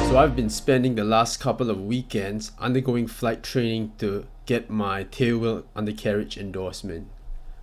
So I've been spending the last couple of weekends undergoing flight training to get my tailwheel undercarriage endorsement.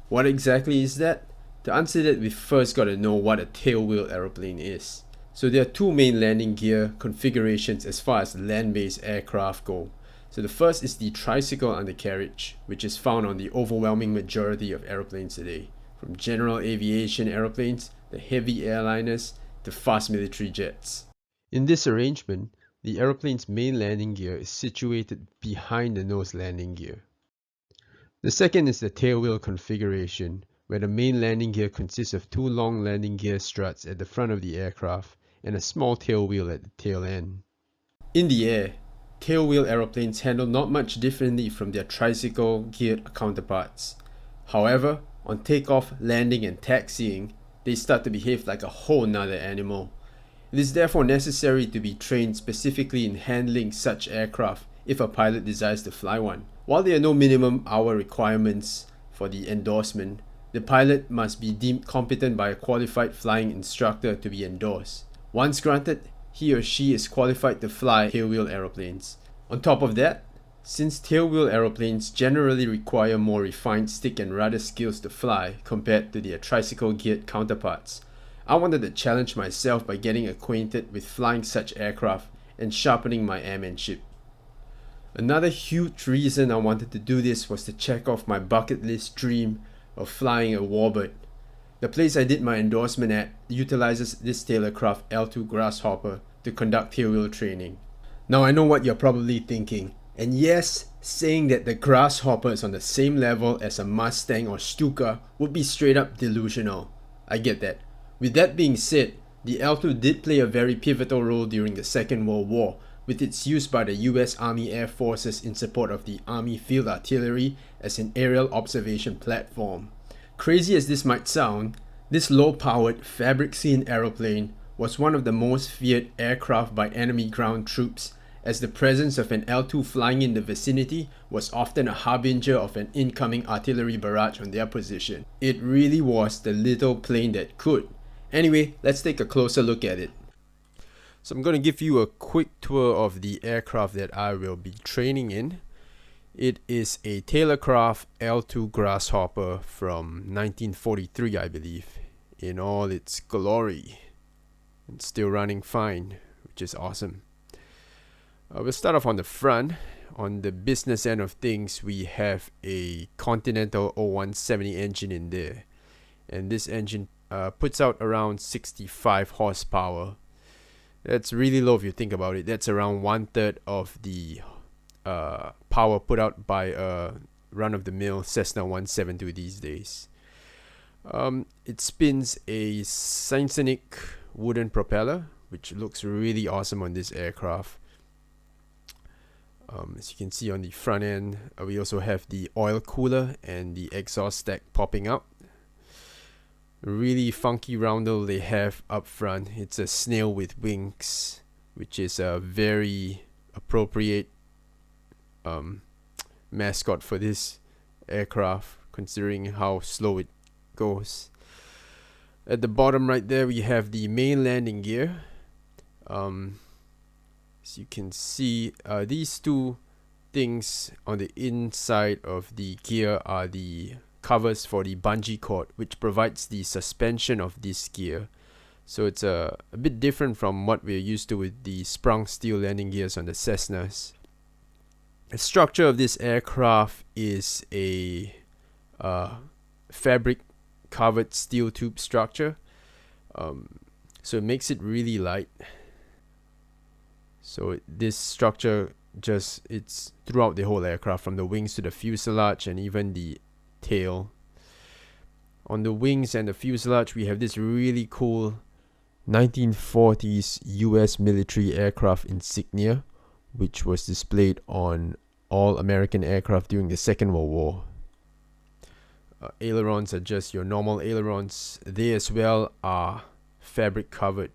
What exactly is that? To answer that, we first got to know what a tailwheel aeroplane is. So there are two main landing gear configurations as far as land-based aircraft go. So the first is the tricycle undercarriage, which is found on the overwhelming majority of airplanes today, from general aviation airplanes, the heavy airliners, to fast military jets. In this arrangement, the aeroplane's main landing gear is situated behind the nose landing gear. The second is the tailwheel configuration, where the main landing gear consists of two long landing gear struts at the front of the aircraft and a small tailwheel at the tail end. In the air, tailwheel aeroplanes handle not much differently from their tricycle geared counterparts. However, on takeoff, landing and taxiing, they start to behave like a whole nother animal. It is therefore necessary to be trained specifically in handling such aircraft if a pilot desires to fly one. While there are no minimum hour requirements for the endorsement, the pilot must be deemed competent by a qualified flying instructor to be endorsed. Once granted, he or she is qualified to fly tailwheel aeroplanes. On top of that, since tailwheel aeroplanes generally require more refined stick and rudder skills to fly compared to their tricycle geared counterparts, I wanted to challenge myself by getting acquainted with flying such aircraft and sharpening my airmanship. Another huge reason I wanted to do this was to check off my bucket list dream of flying a warbird. The place I did my endorsement at utilizes this tailorcraft L2 Grasshopper to conduct tailwheel training. Now I know what you're probably thinking, and yes, saying that the Grasshopper is on the same level as a Mustang or Stuka would be straight up delusional. I get that. With that being said, the L2 did play a very pivotal role during the Second World War, with its use by the US Army Air Forces in support of the Army Field Artillery as an aerial observation platform. Crazy as this might sound, this low-powered, fabric-sealed aeroplane was one of the most feared aircraft by enemy ground troops, as the presence of an L2 flying in the vicinity was often a harbinger of an incoming artillery barrage on their position. It really was the little plane that could. Anyway, let's take a closer look at it. So I'm going to give you a quick tour of the aircraft that I will be training in. It is a tailorcraft L2 Grasshopper from 1943, I believe, in all its glory. It's still running fine, which is awesome. We'll start off on the front. On the business end of things, we have a Continental 0170 engine in there. And this engine puts out around 65 horsepower. That's really low if you think about it. That's around 1/3 of the power put out by a run-of-the-mill Cessna 172 these days. It spins a Scientific wooden propeller, which looks really awesome on this aircraft. As you can see on the front end, we also have the oil cooler and the exhaust stack popping out. Really funky roundel they have up front. It's a snail with wings, which is a very appropriate mascot for this aircraft, considering how slow it goes. At the bottom right there, we have the main landing gear. As you can see, these two things on the inside of the gear are the covers for the bungee cord, which provides the suspension of this gear. So it's a bit different from what we're used to with the sprung steel landing gears on the Cessnas. The structure of this aircraft is a fabric covered steel tube structure, so it makes it really light. So this structure it's throughout the whole aircraft, from the wings to the fuselage and even the tail. On the wings and the fuselage, we have this really cool 1940s US military aircraft insignia, which was displayed on all American aircraft during the Second World War. Ailerons are just your normal ailerons. They as well are fabric covered.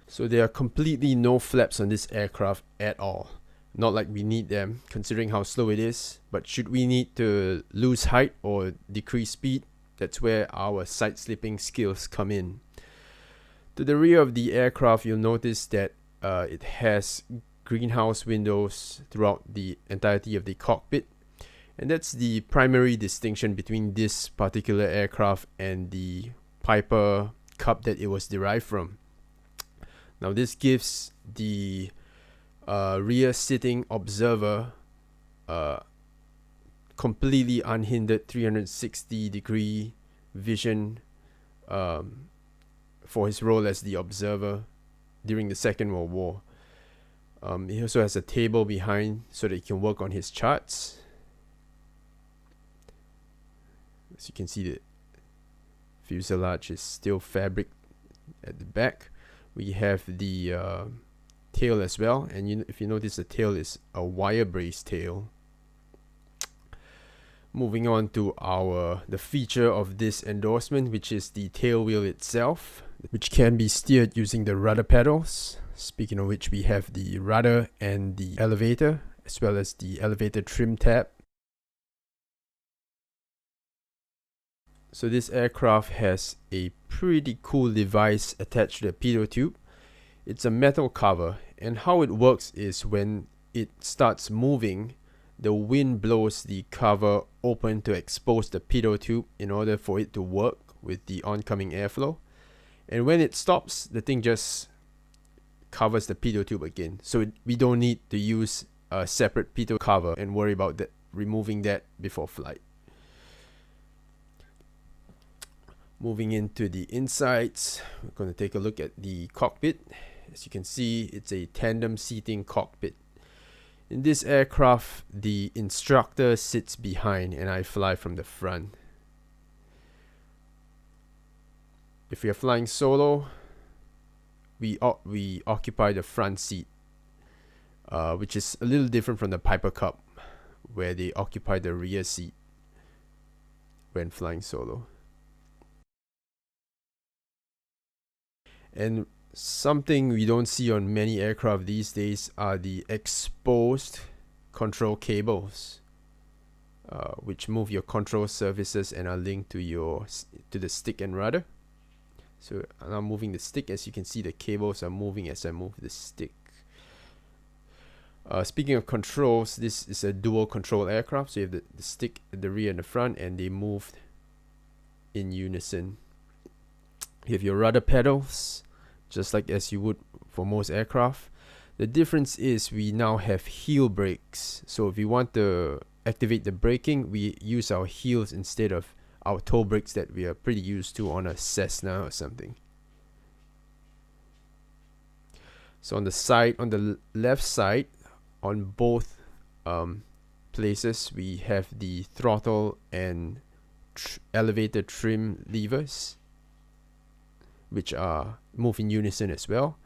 So there are completely no flaps on this aircraft at all. Not like we need them, considering how slow it is. But should we need to lose height or decrease speed, that's where our side slipping skills come in. To the rear of the aircraft, you'll notice that it has greenhouse windows throughout the entirety of the cockpit. And that's the primary distinction between this particular aircraft and the Piper Cub that it was derived from. Now this gives the rear sitting observer completely unhindered 360-degree vision for his role as the observer during the Second World War. He also has a table behind so that he can work on his charts. As you can see, the fuselage is still fabric at the back. We have the tail as well, and if you notice, the tail is a wire brace tail. Moving on to the feature of this endorsement, which is the tail wheel itself, which can be steered using the rudder pedals. Speaking of which, we have the rudder and the elevator, as well as the elevator trim tab. So this aircraft has a pretty cool device attached to the pitot tube. It's a metal cover, and how it works is when it starts moving, the wind blows the cover open to expose the pitot tube in order for it to work with the oncoming airflow. And when it stops, the thing just covers the pitot tube again. So we don't need to use a separate pitot cover and worry about removing that before flight. Moving into the insides, we're going to take a look at the cockpit. As you can see, it's a tandem seating cockpit. In this aircraft, the instructor sits behind and I fly from the front. If we are flying solo, we occupy the front seat, which is a little different from the Piper Cub, where they occupy the rear seat when flying solo. And something we don't see on many aircraft these days are the exposed control cables, which move your control surfaces and are linked to the stick and rudder. So I'm moving the stick. As you can see, the cables are moving as I move the stick. Speaking of controls, this is a dual control aircraft. So you have the stick at the rear and the front, and they move in unison. You have your rudder pedals, just like as you would for most aircraft. The difference is we now have heel brakes. So if we want to activate the braking, we use our heels instead of our toe brakes that we are pretty used to on a Cessna or something. So on the left side, on both places, we have the throttle and elevator trim levers, which are move in unison as well.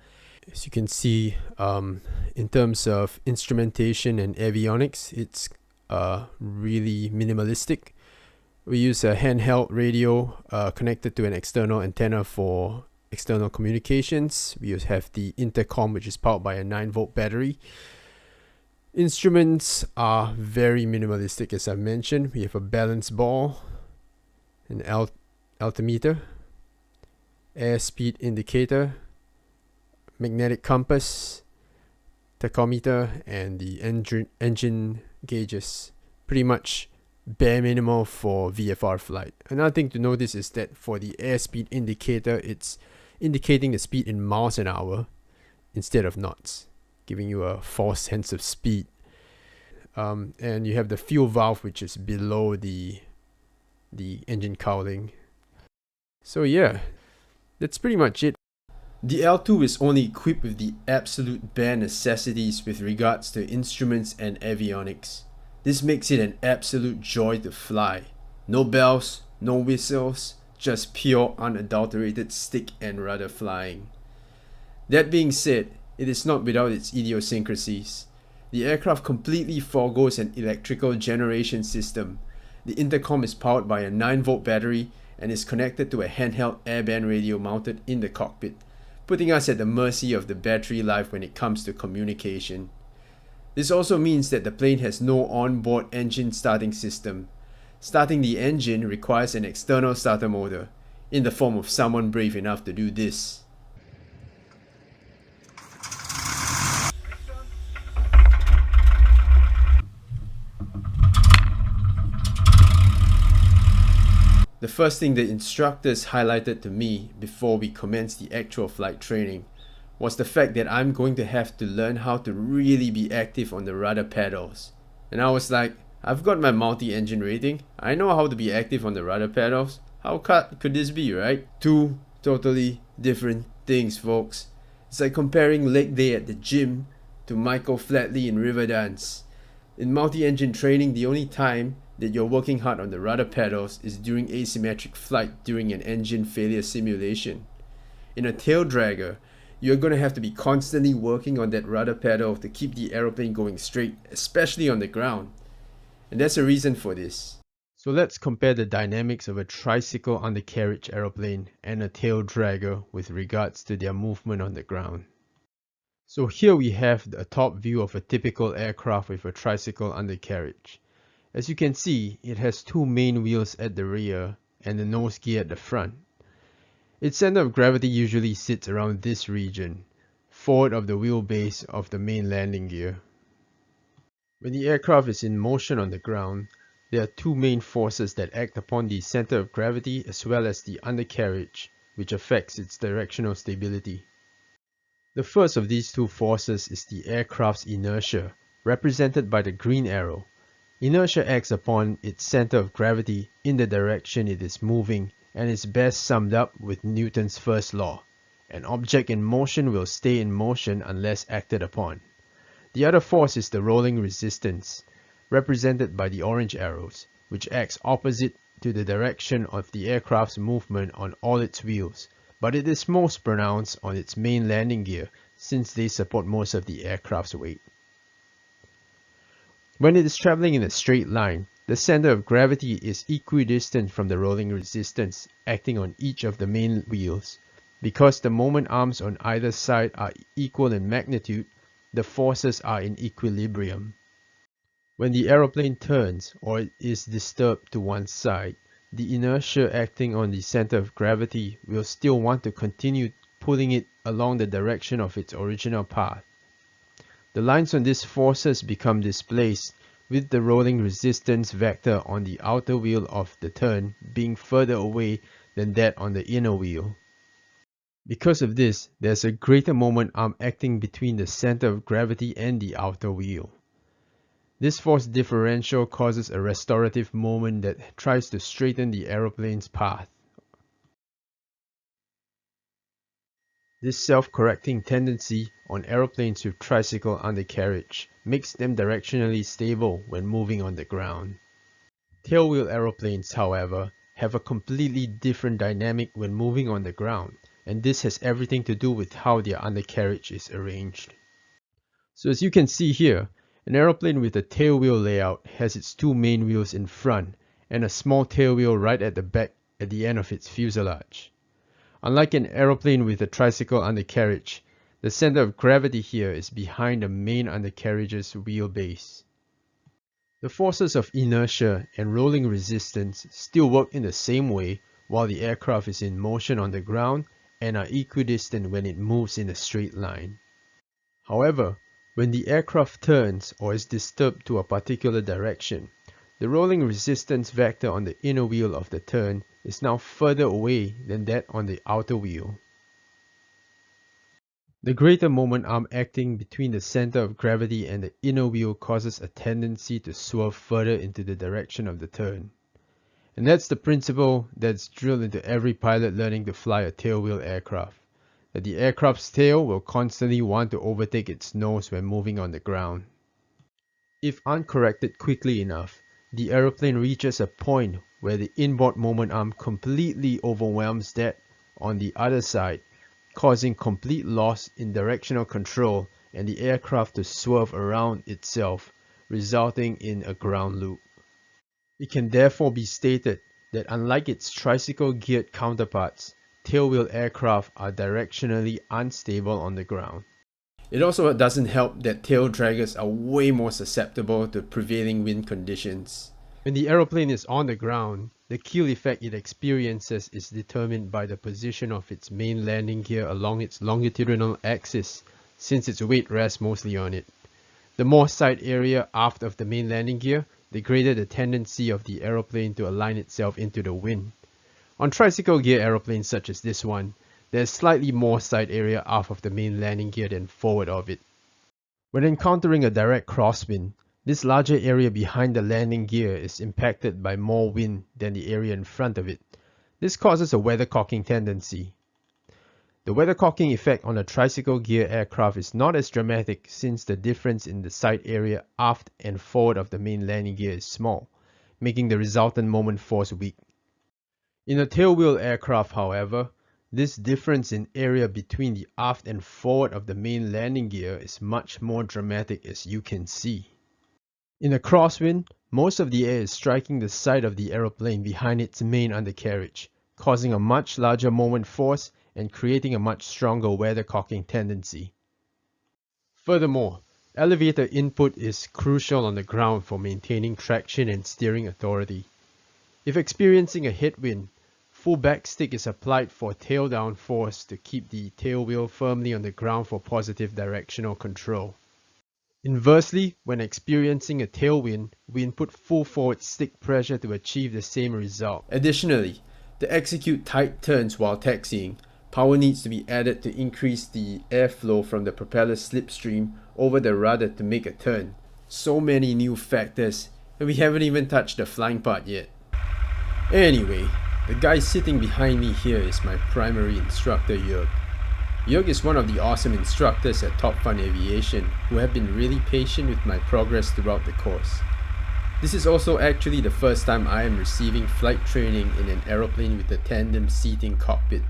As you can see, in terms of instrumentation and avionics, it's really minimalistic. We use a handheld radio connected to an external antenna for external communications. We have the intercom, which is powered by a 9-volt battery. Instruments are very minimalistic, as I mentioned. We have a balance ball, an altimeter, airspeed indicator, magnetic compass, tachometer, and the engine gauges. Pretty much bare minimal for VFR flight. Another thing to notice is that for the airspeed indicator, it's indicating the speed in miles an hour instead of knots, giving you a false sense of speed. And you have the fuel valve, which is below the engine cowling. So yeah, that's pretty much it. The L2 is only equipped with the absolute bare necessities with regards to instruments and avionics. This makes it an absolute joy to fly. No bells, no whistles, just pure unadulterated stick and rudder flying. That being said, it is not without its idiosyncrasies. The aircraft completely forgoes an electrical generation system. The intercom is powered by a 9-volt battery and is connected to a handheld airband radio mounted in the cockpit, putting us at the mercy of the battery life when it comes to communication. This also means that the plane has no onboard engine starting system. Starting the engine requires an external starter motor, in the form of someone brave enough to do this. first thing the instructors highlighted to me before we commenced the actual flight training was the fact that I'm going to have to learn how to really be active on the rudder pedals. And I was like, I've got my multi-engine rating, I know how to be active on the rudder pedals. How could this be, right? Two totally different things, folks. It's like comparing leg day at the gym to Michael Flatley in Riverdance. In multi-engine training, the only time that you're working hard on the rudder pedals is during asymmetric flight during an engine failure simulation. In a tail dragger, you're going to have to be constantly working on that rudder pedal to keep the aeroplane going straight, especially on the ground. And there's a reason for this. So let's compare the dynamics of a tricycle undercarriage aeroplane and a tail dragger with regards to their movement on the ground. So here we have a top view of a typical aircraft with a tricycle undercarriage. As you can see, it has two main wheels at the rear and the nose gear at the front. Its center of gravity usually sits around this region, forward of the wheelbase of the main landing gear. When the aircraft is in motion on the ground, there are two main forces that act upon the center of gravity as well as the undercarriage, which affects its directional stability. The first of these two forces is the aircraft's inertia, represented by the green arrow. Inertia acts upon its center of gravity in the direction it is moving and is best summed up with Newton's first law. An object in motion will stay in motion unless acted upon. The other force is the rolling resistance, represented by the orange arrows, which acts opposite to the direction of the aircraft's movement on all its wheels, but it is most pronounced on its main landing gear since they support most of the aircraft's weight. When it is traveling in a straight line, the center of gravity is equidistant from the rolling resistance acting on each of the main wheels. Because the moment arms on either side are equal in magnitude, the forces are in equilibrium. When the aeroplane turns or is disturbed to one side, the inertia acting on the center of gravity will still want to continue pulling it along the direction of its original path. The lines on these forces become displaced, with the rolling resistance vector on the outer wheel of the turn being further away than that on the inner wheel. Because of this, there's a greater moment arm acting between the center of gravity and the outer wheel. This force differential causes a restorative moment that tries to straighten the aeroplane's path. This self-correcting tendency on aeroplanes with tricycle undercarriage makes them directionally stable when moving on the ground. Tailwheel aeroplanes, however, have a completely different dynamic when moving on the ground, and this has everything to do with how their undercarriage is arranged. So as you can see here, an aeroplane with a tailwheel layout has its two main wheels in front and a small tailwheel right at the back at the end of its fuselage. Unlike an aeroplane with a tricycle undercarriage, the center of gravity here is behind the main undercarriage's wheelbase. The forces of inertia and rolling resistance still work in the same way while the aircraft is in motion on the ground and are equidistant when it moves in a straight line. However, when the aircraft turns or is disturbed to a particular direction, the rolling resistance vector on the inner wheel of the turn is now further away than that on the outer wheel. The greater moment arm acting between the center of gravity and the inner wheel causes a tendency to swerve further into the direction of the turn. And that's the principle that's drilled into every pilot learning to fly a tailwheel aircraft, that the aircraft's tail will constantly want to overtake its nose when moving on the ground. If uncorrected quickly enough, the aeroplane reaches a point where the inboard moment arm completely overwhelms that on the other side, causing complete loss in directional control and the aircraft to swerve around itself, resulting in a ground loop. It can therefore be stated that unlike its tricycle-geared counterparts, tailwheel aircraft are directionally unstable on the ground. It also doesn't help that tail draggers are way more susceptible to prevailing wind conditions. When the aeroplane is on the ground, the keel effect it experiences is determined by the position of its main landing gear along its longitudinal axis, since its weight rests mostly on it. The more side area aft of the main landing gear, the greater the tendency of the aeroplane to align itself into the wind. On tricycle gear aeroplanes such as this one, there's slightly more side area aft of the main landing gear than forward of it. When encountering a direct crosswind, this larger area behind the landing gear is impacted by more wind than the area in front of it. This causes a weathercocking tendency. The weathercocking effect on a tricycle gear aircraft is not as dramatic since the difference in the side area aft and forward of the main landing gear is small, making the resultant moment force weak. In a tailwheel aircraft, however, this difference in area between the aft and forward of the main landing gear is much more dramatic, as you can see. In a crosswind, most of the air is striking the side of the aeroplane behind its main undercarriage, causing a much larger moment force and creating a much stronger weathercocking tendency. Furthermore, elevator input is crucial on the ground for maintaining traction and steering authority. If experiencing a headwind, full backstick is applied for tail down force to keep the tail wheel firmly on the ground for positive directional control. Inversely, when experiencing a tailwind, we input full forward stick pressure to achieve the same result. Additionally, to execute tight turns while taxiing, power needs to be added to increase the airflow from the propeller slipstream over the rudder to make a turn. So many new factors, and we haven't even touched the flying part yet. Anyway, the guy sitting behind me here is my primary instructor, Jörg. Jörg is one of the awesome instructors at Topfun Aviation who have been really patient with my progress throughout the course. This is also actually the first time I am receiving flight training in an aeroplane with a tandem seating cockpit,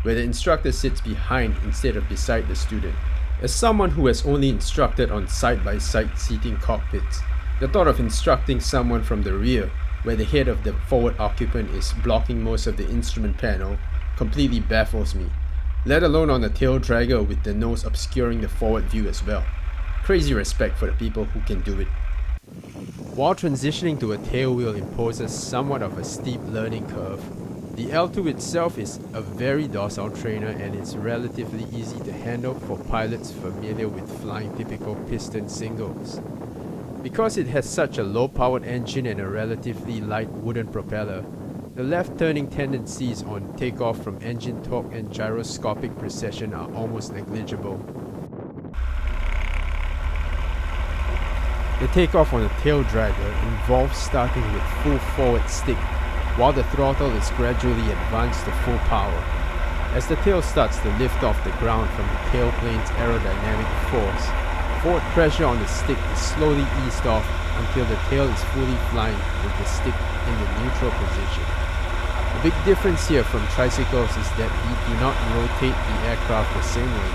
where the instructor sits behind instead of beside the student. As someone who has only instructed on side-by-side seating cockpits, the thought of instructing someone from the rear, where the head of the forward occupant is blocking most of the instrument panel, completely baffles me, let alone on a tail dragger with the nose obscuring the forward view as well. Crazy respect for the people who can do it. While transitioning to a tailwheel imposes somewhat of a steep learning curve, the L2 itself is a very docile trainer and it's relatively easy to handle for pilots familiar with flying typical piston singles. Because it has such a low-powered engine and a relatively light wooden propeller, the left-turning tendencies on takeoff from engine torque and gyroscopic precession are almost negligible. The takeoff on a tail dragger involves starting with full forward stick, while the throttle is gradually advanced to full power. As the tail starts to lift off the ground from the tailplane's aerodynamic force, forward pressure on the stick is slowly eased off until the tail is fully flying with the stick in the neutral position. The big difference here from tricycles is that we do not rotate the aircraft the same way.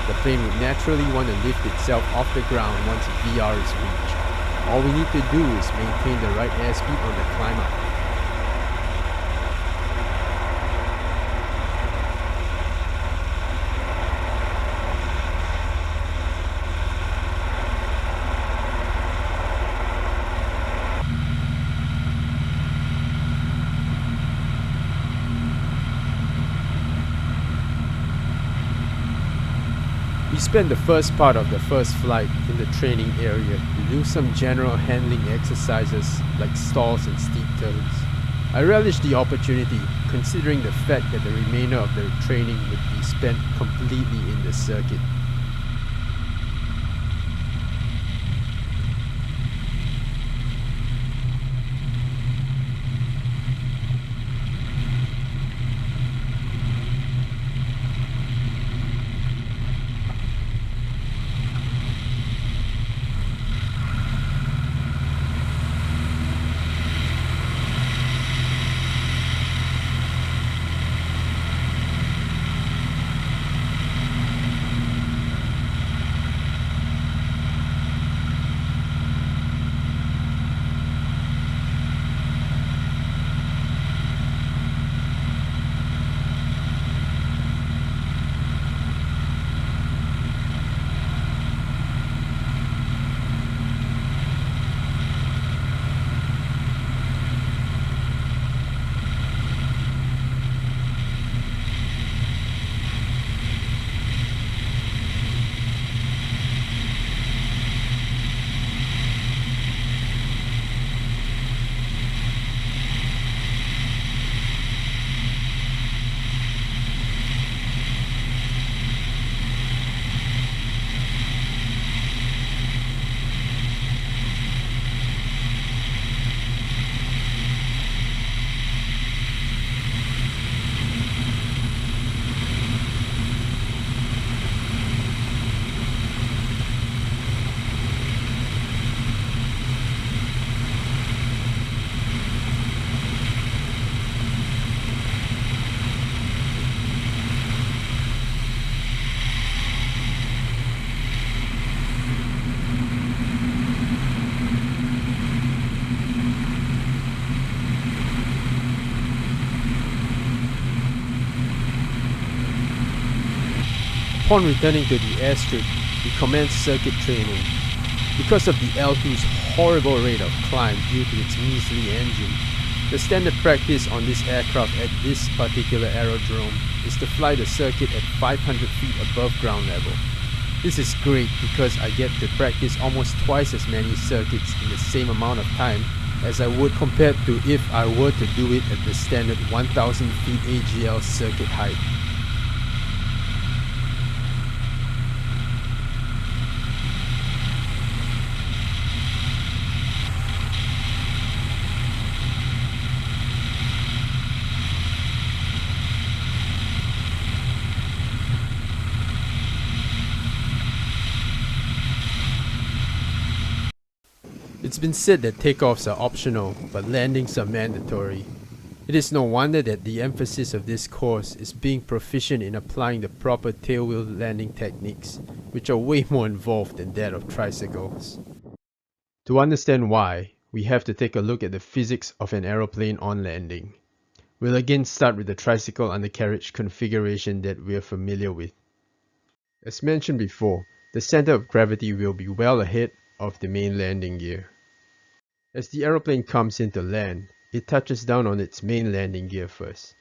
The plane would naturally want to lift itself off the ground once VR is reached. All we need to do is maintain the right airspeed on the climb up. We spend the first part of the first flight in the training area to do some general handling exercises like stalls and steep turns. I relish the opportunity, considering the fact that the remainder of the training would be spent completely in the circuit. Upon returning to the airstrip, we commenced circuit training. Because of the L2's horrible rate of climb due to its measly engine, the standard practice on this aircraft at this particular aerodrome is to fly the circuit at 500 feet above ground level. This is great because I get to practice almost twice as many circuits in the same amount of time as I would compared to if I were to do it at the standard 1000 feet AGL circuit height. It's been said that takeoffs are optional, but landings are mandatory. It is no wonder that the emphasis of this course is being proficient in applying the proper tailwheel landing techniques, which are way more involved than that of tricycles. To understand why, we have to take a look at the physics of an aeroplane on landing. We'll again start with the tricycle undercarriage configuration that we are familiar with. As mentioned before, the center of gravity will be well ahead of the main landing gear. As the aeroplane comes into land, it touches down on its main landing gear first.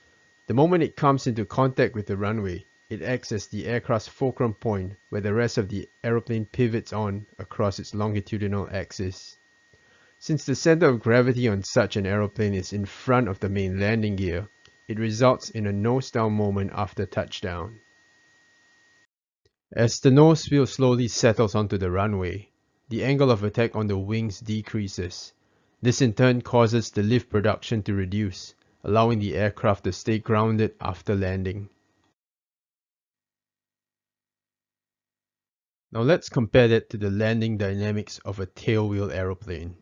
The moment it comes into contact with the runway, it acts as the aircraft's fulcrum point where the rest of the aeroplane pivots on across its longitudinal axis. Since the center of gravity on such an aeroplane is in front of the main landing gear, it results in a nose-down moment after touchdown. As the nose wheel slowly settles onto the runway, the angle of attack on the wings decreases. This in turn causes the lift production to reduce, allowing the aircraft to stay grounded after landing. Now let's compare that to the landing dynamics of a tailwheel aeroplane.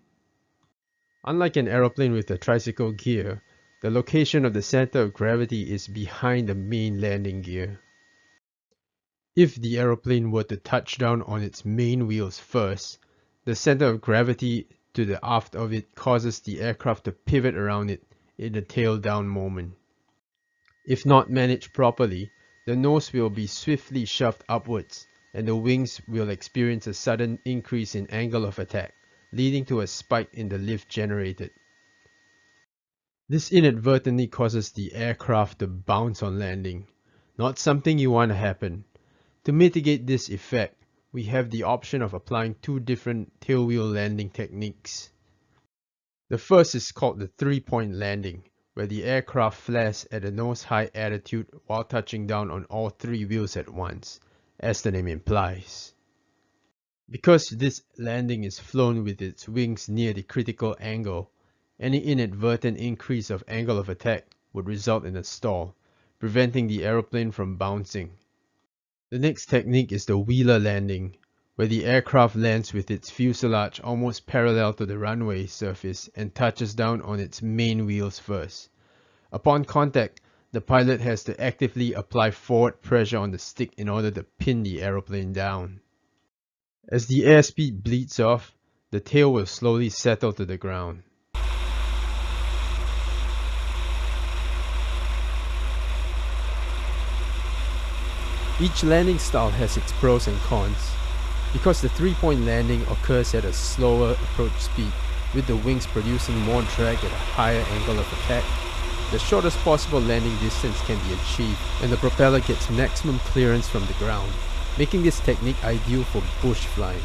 Unlike an aeroplane with a tricycle gear, the location of the center of gravity is behind the main landing gear. If the aeroplane were to touch down on its main wheels first, the center of gravity to the aft of it causes the aircraft to pivot around it in a tail down moment. If not managed properly, the nose will be swiftly shoved upwards and the wings will experience a sudden increase in angle of attack, leading to a spike in the lift generated. This inadvertently causes the aircraft to bounce on landing, not something you want to happen. To mitigate this effect, we have the option of applying two different tailwheel landing techniques. The first is called the three-point landing, where the aircraft flares at a nose-high attitude while touching down on all three wheels at once, as the name implies. Because this landing is flown with its wings near the critical angle, any inadvertent increase of angle of attack would result in a stall, preventing the aeroplane from bouncing. The next technique is the wheeler landing, where the aircraft lands with its fuselage almost parallel to the runway surface and touches down on its main wheels first. Upon contact, the pilot has to actively apply forward pressure on the stick in order to pin the aeroplane down. As the airspeed bleeds off, the tail will slowly settle to the ground. Each landing style has its pros and cons. Because the three-point landing occurs at a slower approach speed, with the wings producing more drag at a higher angle of attack, the shortest possible landing distance can be achieved and the propeller gets maximum clearance from the ground, making this technique ideal for bush flying.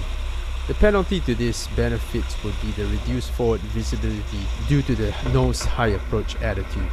The penalty to these benefits would be the reduced forward visibility due to the nose-high approach attitude.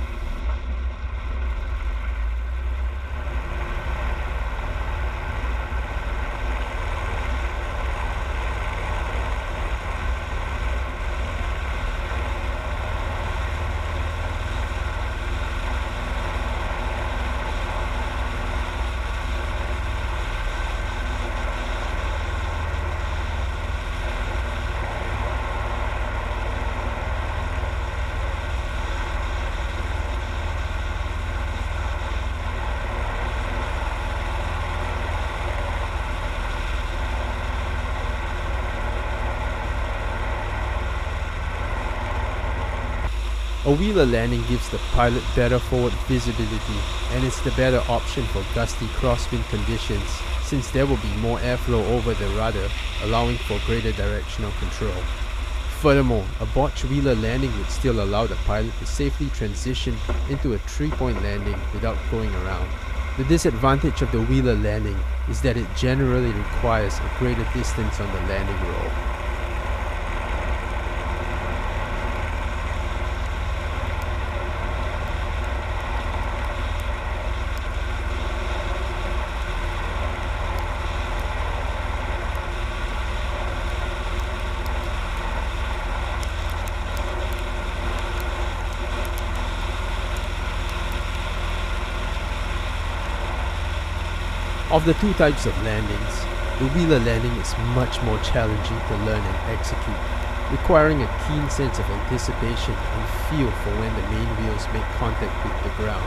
A wheeler landing gives the pilot better forward visibility, and it's the better option for gusty crosswind conditions, since there will be more airflow over the rudder, allowing for greater directional control. Furthermore, a botched wheeler landing would still allow the pilot to safely transition into a 3-point landing without going around. The disadvantage of the wheeler landing is that it generally requires a greater distance on the landing roll. Of the two types of landings, the wheeler landing is much more challenging to learn and execute, requiring a keen sense of anticipation and feel for when the main wheels make contact with the ground.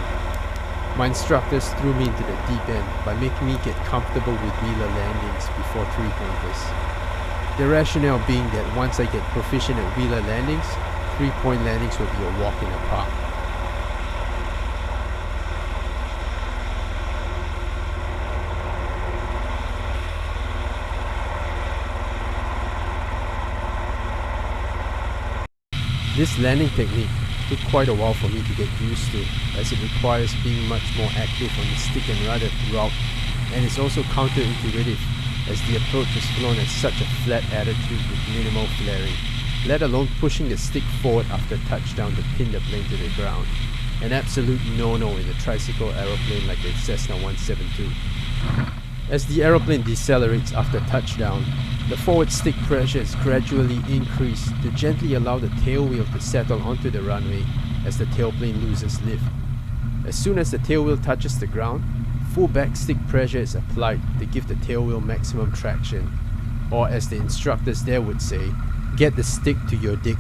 My instructors threw me into the deep end by making me get comfortable with wheeler landings before 3-pointers. The rationale being that once I get proficient at wheeler landings, 3-point landings will be a walk in the park. This landing technique took quite a while for me to get used to, as it requires being much more active on the stick and rudder throughout, and it's also counterintuitive as the approach is flown at such a flat attitude with minimal flaring, let alone pushing the stick forward after touchdown to pin the plane to the ground. An absolute no-no in a tricycle aeroplane like the Cessna 172. As the aeroplane decelerates after touchdown, the forward stick pressure is gradually increased to gently allow the tail wheel to settle onto the runway as the tailplane loses lift. As soon as the tail wheel touches the ground, full back stick pressure is applied to give the tail wheel maximum traction, or as the instructors there would say, get the stick to your dick.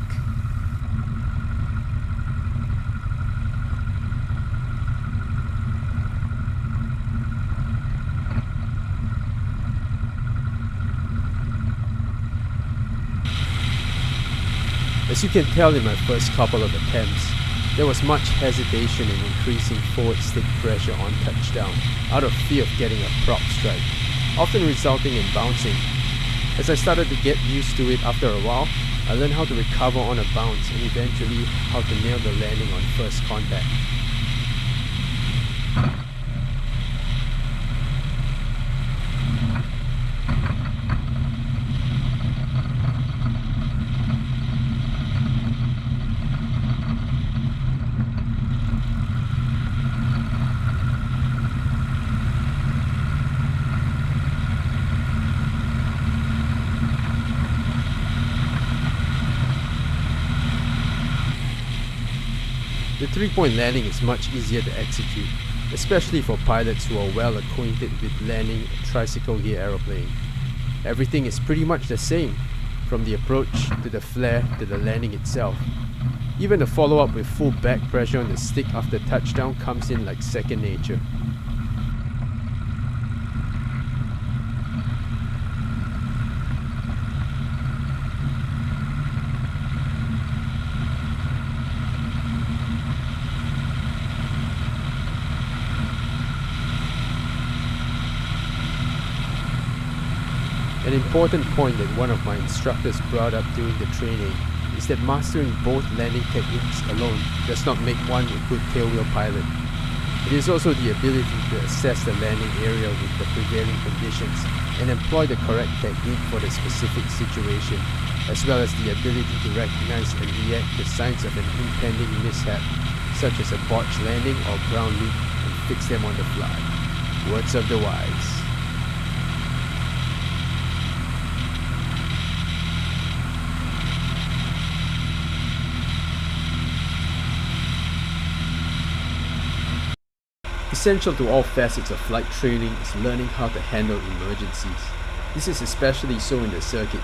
As you can tell in my first couple of attempts, there was much hesitation in increasing forward stick pressure on touchdown out of fear of getting a prop strike, often resulting in bouncing. As I started to get used to it after a while, I learned how to recover on a bounce and eventually how to nail the landing on first contact. The 3-point landing is much easier to execute, especially for pilots who are well acquainted with landing a tricycle gear aeroplane. Everything is pretty much the same, from the approach to the flare to the landing itself. Even the follow-up with full back pressure on the stick after touchdown comes in like second nature. An important point that one of my instructors brought up during the training is that mastering both landing techniques alone does not make one a good tailwheel pilot. It is also the ability to assess the landing area with the prevailing conditions and employ the correct technique for the specific situation, as well as the ability to recognize and react to signs of an impending mishap, such as a botched landing or ground loop, and fix them on the fly. Words of the wise. Essential to all facets of flight training is learning how to handle emergencies. This is especially so in the circuit.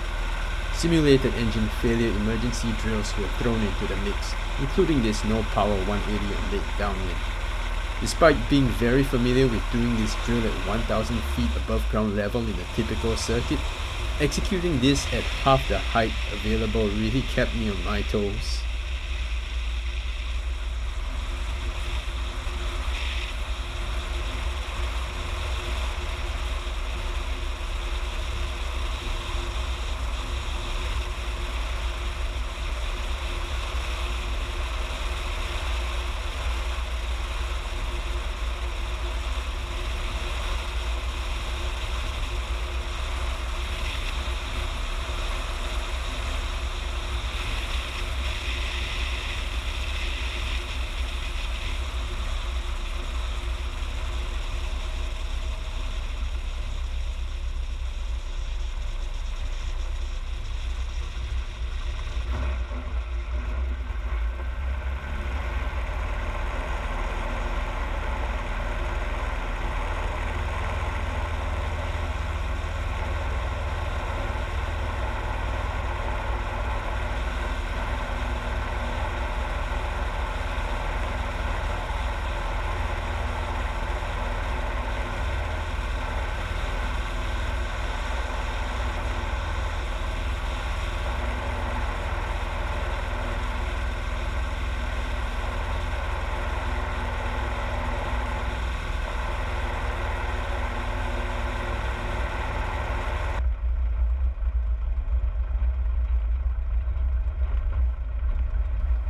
Simulated engine failure emergency drills were thrown into the mix, including this no power 180 on late downwind. Despite being very familiar with doing this drill at 1000 feet above ground level in a typical circuit, executing this at half the height available really kept me on my toes.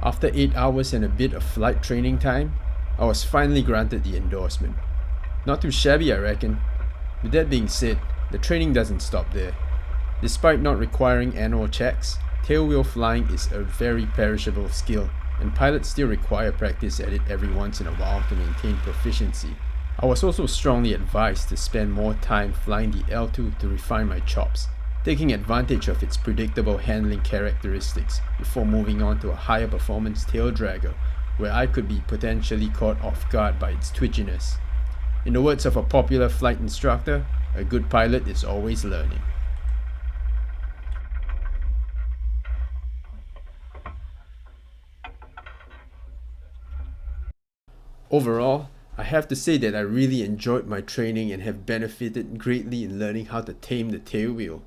After 8 hours and a bit of flight training time, I was finally granted the endorsement. Not too shabby, I reckon. With that being said, the training doesn't stop there. Despite not requiring annual checks, tailwheel flying is a very perishable skill, and pilots still require practice at it every once in a while to maintain proficiency. I was also strongly advised to spend more time flying the L2 to refine my chops, taking advantage of its predictable handling characteristics before moving on to a higher performance tail dragger, where I could be potentially caught off guard by its twitchiness. In the words of a popular flight instructor, a good pilot is always learning. Overall, I have to say that I really enjoyed my training and have benefited greatly in learning how to tame the tailwheel.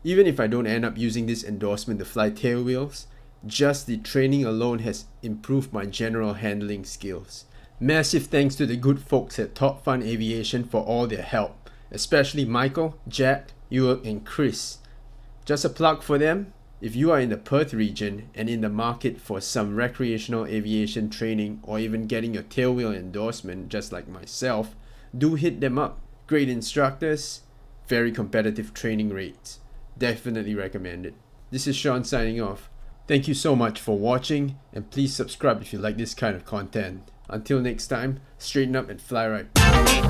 Even if I don't end up using this endorsement to fly tailwheels, just the training alone has improved my general handling skills. Massive thanks to the good folks at Topfun Aviation for all their help, especially Michael, Jack, Ewart and Chris. Just a plug for them. If you are in the Perth region and in the market for some recreational aviation training or even getting your tailwheel endorsement just like myself, do hit them up. Great instructors, very competitive training rates. Definitely recommend it. This is Sean signing off. Thank you so much for watching, and please subscribe if you like this kind of content. Until next time, straighten up and fly right.